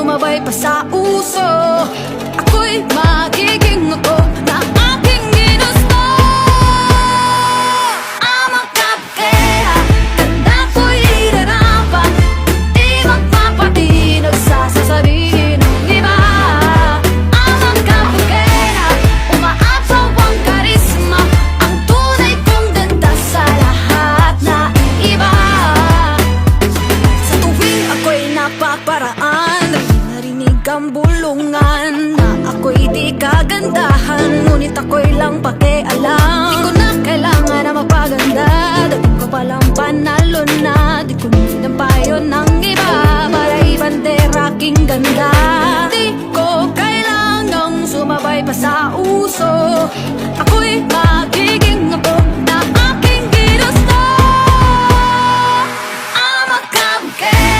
sumabay pa sa uso. Ako'y magiging ako na aking ginusto. Amang kapkera, ganda ko'y irarapat. Di magpapatinag sa sasabihin ng iba. Amang kapkera, umaapaw ang karisma. Ang tunay kong ganda sa lahat na iba. Sa tuwing ako'y napaparaan, narinig ang bulungan na ako'y di kagandahan, ngunit ako'y lang pakialam. Di ko na kailangan na magpaganda, dating ko palang panalo na. Di ko ng payo ng iba para ibandera aking ganda. Di ko kailangang sumabay pa sa uso. Ako'y magiging ako